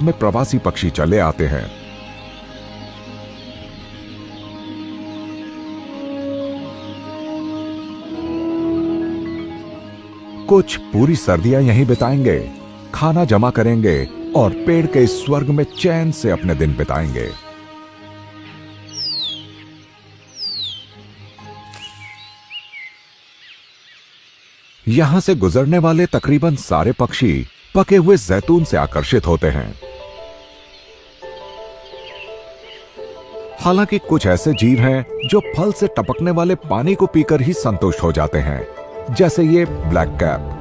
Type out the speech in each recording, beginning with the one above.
में प्रवासी पक्षी चले आते हैं। कुछ पूरी सर्दियां यहीं बिताएंगे, खाना जमा करेंगे और पेड़ के इस स्वर्ग में चैन से अपने दिन बिताएंगे। यहां से गुजरने वाले तकरीबन सारे पक्षी पके हुए जैतून से आकर्षित होते हैं। हालांकि कुछ ऐसे जीव हैं जो फल से टपकने वाले पानी को पीकर ही संतुष्ट हो जाते हैं, जैसे ये ब्लैक कैप।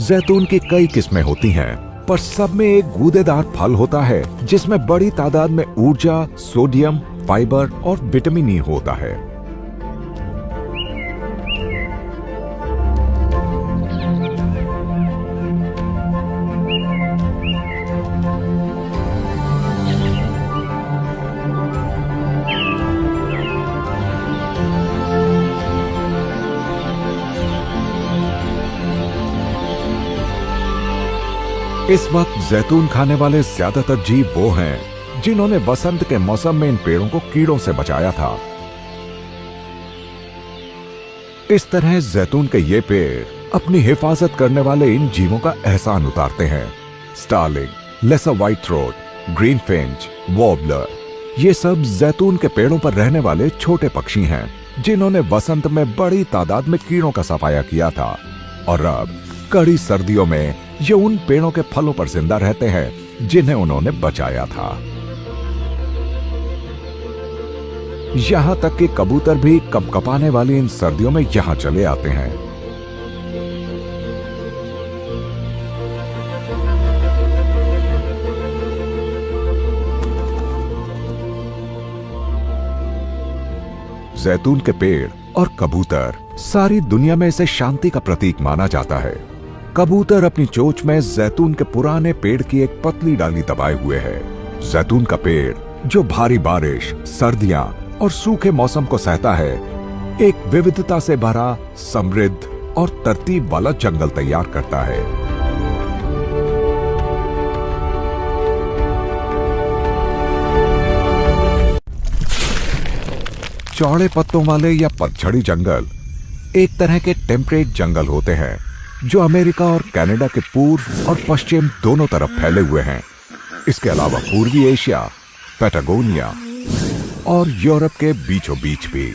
जैतून की कई किस्में होती हैं, पर सब में एक गूदेदार फल होता है जिसमें बड़ी तादाद में ऊर्जा, सोडियम, फाइबर और विटामिन ई होता है। इस वक्त जैतून खाने वाले ज्यादातर जीव वो हैं जिन्होंने वसंत के मौसम में इन पेड़ों को कीड़ों से बचाया था। इस तरह जैतून के ये पेड़ अपनी हिफाजत करने वाले इन जीवों का एहसान उतारते हैं। Starling, lesser white throat, green finch, warbler, ये सब जैतून के पेड़ों पर रहने वाले छोटे पक्षी हैं जिन्होंने वसंत में बड़ी तादाद में कीड़ों का सफाया किया था, और अब कड़ी सर्दियों में ये उन पेड़ों के फलों पर जिंदा रहते हैं जिन्हें उन्होंने बचाया था। यहां तक कि कबूतर भी कपकपाने वाली इन सर्दियों में यहां चले आते हैं। जैतून के पेड़ और कबूतर सारी दुनिया में इसे शांति का प्रतीक माना जाता है। कबूतर अपनी चोंच में जैतून के पुराने पेड़ की एक पतली डाली दबाए हुए है। जैतून का पेड़ जो भारी बारिश, सर्दियां और सूखे मौसम को सहता है, एक विविधता से भरा, समृद्ध और तरतीब वाला जंगल तैयार करता है। चौड़े पत्तों वाले या पतझड़ी जंगल एक तरह के टेम्परेट जंगल होते हैं जो अमेरिका और कनाडा के पूर्व और पश्चिम दोनों तरफ फैले हुए हैं। इसके अलावा पूर्वी एशिया, पैटागोनिया और यूरोप के बीचों बीच भी।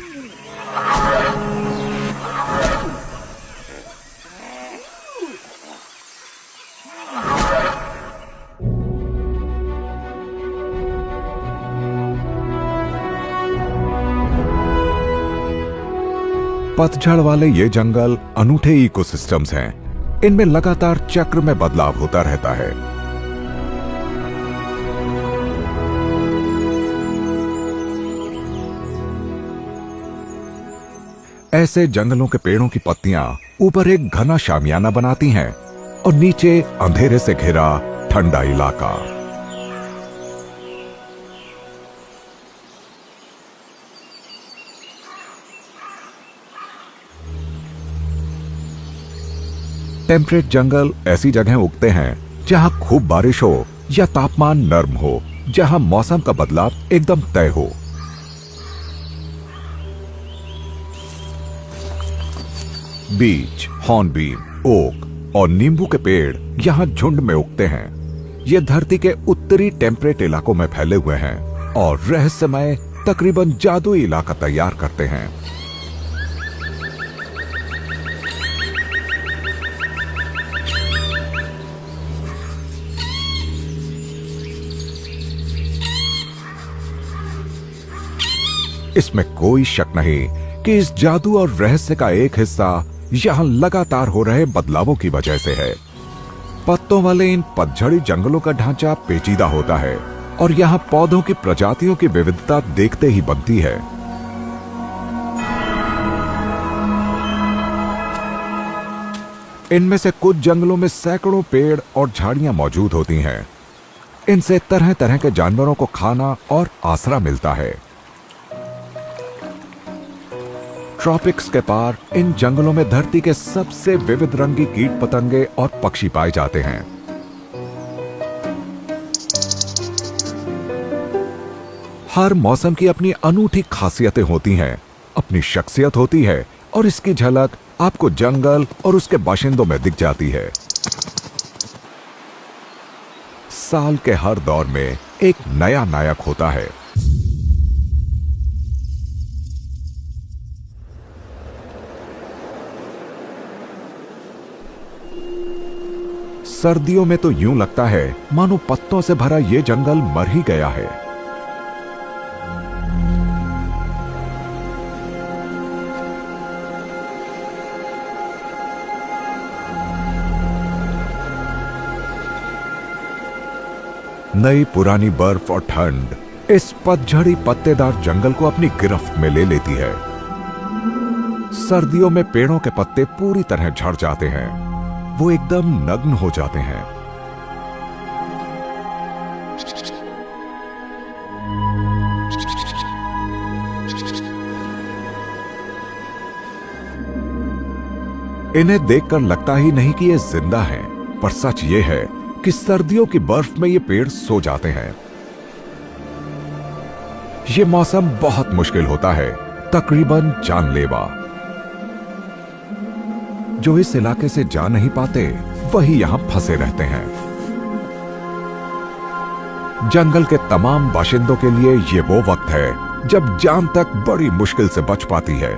पतझड़ वाले ये जंगल अनूठे इकोसिस्टम्स हैं। इनमें लगातार चक्र में बदलाव होता रहता है। ऐसे जंगलों के पेड़ों की पत्तियां ऊपर एक घना शामियाना बनाती हैं और नीचे अंधेरे से घिरा ठंडा इलाका। टेम्परेट जंगल ऐसी जगह उगते हैं जहां खूब बारिश हो या तापमान नर्म हो, जहां मौसम का बदलाव एकदम तय हो। बीच, हॉर्नबीम, ओक और नींबू के पेड़ यहां झुंड में उगते हैं। ये धरती के उत्तरी टेम्परेट इलाकों में फैले हुए हैं और रहस्यमय, तकरीबन जादुई इलाका तैयार करते हैं। इसमें कोई शक नहीं कि इस जादू और रहस्य का एक हिस्सा यहां लगातार हो रहे बदलावों की वजह से है। पत्तों वाले इन पतझड़ी जंगलों का ढांचा पेचीदा होता है और यहां पौधों की प्रजातियों की विविधता देखते ही बनती है। इनमें से कुछ जंगलों में सैकड़ों पेड़ और झाड़ियां मौजूद होती हैं। इनसे तरह तरह के जानवरों को खाना और आसरा मिलता है। ट्रॉपिक्स के पार इन जंगलों में धरती के सबसे विविध रंगी कीट पतंगे और पक्षी पाए जाते हैं। हर मौसम की अपनी अनूठी खासियतें होती हैं, अपनी शख्सियत होती है और इसकी झलक आपको जंगल और उसके बाशिंदों में दिख जाती है। साल के हर दौर में एक नया नायक होता है। सर्दियों में तो यूं लगता है मानो पत्तों से भरा ये जंगल मर ही गया है। नई पुरानी बर्फ और ठंड इस पतझड़ी पत्तेदार जंगल को अपनी गिरफ्त में ले लेती है। सर्दियों में पेड़ों के पत्ते पूरी तरह झड़ जाते हैं, वो एकदम नग्न हो जाते हैं। इन्हें देखकर लगता ही नहीं कि ये जिंदा हैं, पर सच ये है कि सर्दियों की बर्फ में ये पेड़ सो जाते हैं। ये मौसम बहुत मुश्किल होता है, तकरीबन जानलेवा। जो इस इलाके से जा नहीं पाते वही यहां फंसे रहते हैं। जंगल के तमाम बाशिंदों के लिए ये वो वक्त है जब जान तक बड़ी मुश्किल से बच पाती है।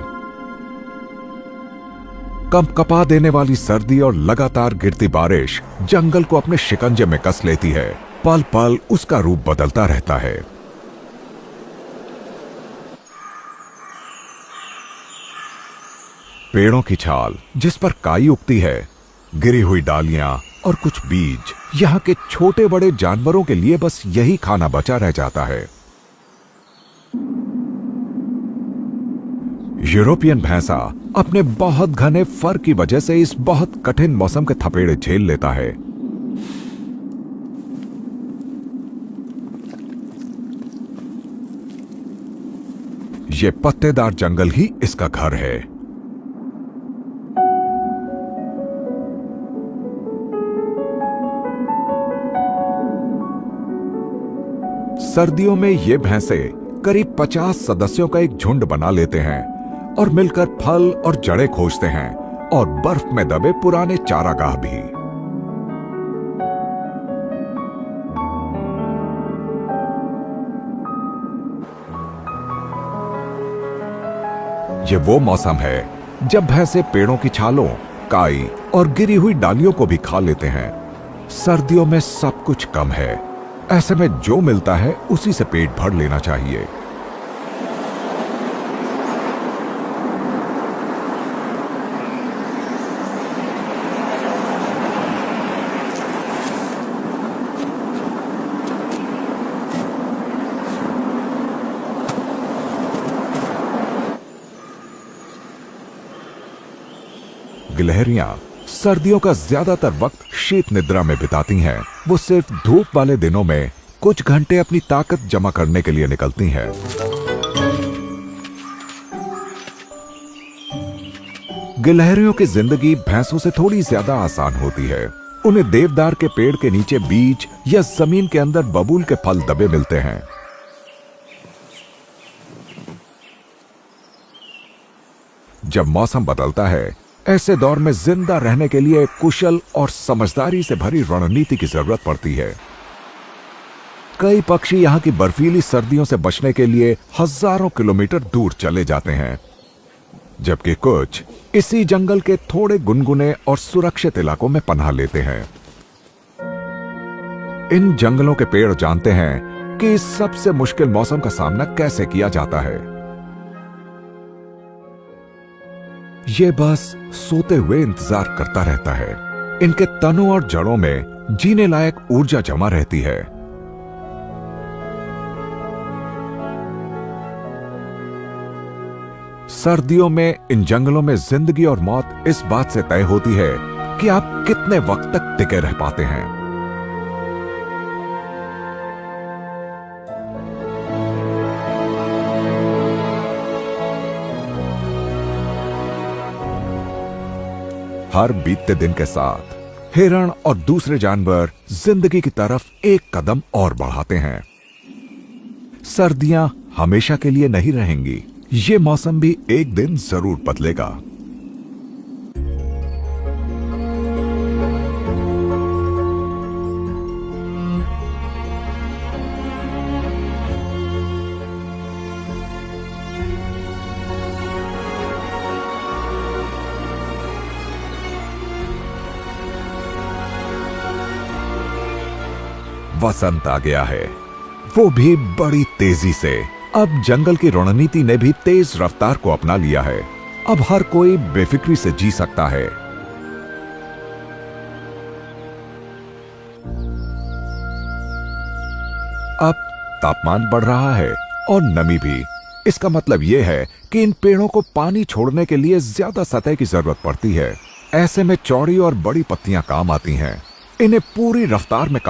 कंपकपा देने वाली सर्दी और लगातार गिरती बारिश जंगल को अपने शिकंजे में कस लेती है। पल पल उसका रूप बदलता रहता है। पेड़ों की छाल जिस पर काई उगती है, गिरी हुई डालियां और कुछ बीज, यहां के छोटे बड़े जानवरों के लिए बस यही खाना बचा रह जाता है। यूरोपियन भैंसा अपने बहुत घने फर की वजह से इस बहुत कठिन मौसम के थपेड़े झेल लेता है। ये पत्तेदार जंगल ही इसका घर है। सर्दियों में ये भैंसे करीब 50 सदस्यों का एक झुंड बना लेते हैं और मिलकर फल और जड़ें खोजते हैं और बर्फ में दबे पुराने चारागाह भी। ये वो मौसम है जब भैंसे पेड़ों की छालों, काई और गिरी हुई डालियों को भी खा लेते हैं। सर्दियों में सब कुछ कम है, ऐसे में जो मिलता है उसी से पेट भर लेना चाहिए। गिलहरियां सर्दियों का ज्यादातर वक्त शीत निद्रा में बिताती हैं। वो सिर्फ धूप वाले दिनों में कुछ घंटे अपनी ताकत जमा करने के लिए निकलती हैं। गिलहरियों की जिंदगी भैंसों से थोड़ी ज्यादा आसान होती है। उन्हें देवदार के पेड़ के नीचे बीज या जमीन के अंदर बबूल के फल दबे मिलते हैं। जब मौसम बदलता है, ऐसे दौर में जिंदा रहने के लिए कुशल और समझदारी से भरी रणनीति की जरूरत पड़ती है। कई पक्षी यहां की बर्फीली सर्दियों से बचने के लिए हजारों किलोमीटर दूर चले जाते हैं, जबकि कुछ इसी जंगल के थोड़े गुनगुने और सुरक्षित इलाकों में पनाह लेते हैं। इन जंगलों के पेड़ जानते हैं कि इस सबसे मुश्किल मौसम का सामना कैसे किया जाता है। ये बस सोते हुए इंतजार करता रहता है। इनके तनों और जड़ों में जीने लायक ऊर्जा जमा रहती है। सर्दियों में इन जंगलों में जिंदगी और मौत इस बात से तय होती है कि आप कितने वक्त तक टिके रह पाते हैं। हर बीतते दिन के साथ हिरण और दूसरे जानवर जिंदगी की तरफ एक कदम और बढ़ाते हैं। सर्दियां हमेशा के लिए नहीं रहेंगी। ये मौसम भी एक दिन जरूर बदलेगा। वसंत आ गया है, वो भी बड़ी तेजी से। अब जंगल की रणनीति ने भी तेज रफ्तार को अपना लिया है। अब हर कोई बेफिक्री से जी सकता है। अब तापमान बढ़ रहा है और नमी भी। इसका मतलब यह है कि इन पेड़ों को पानी छोड़ने के लिए ज्यादा सतह की जरूरत पड़ती है। ऐसे में चौड़ी और बड़ी पत्तियां काम आती हैं। इन्हें पूरी रफ्तार में काम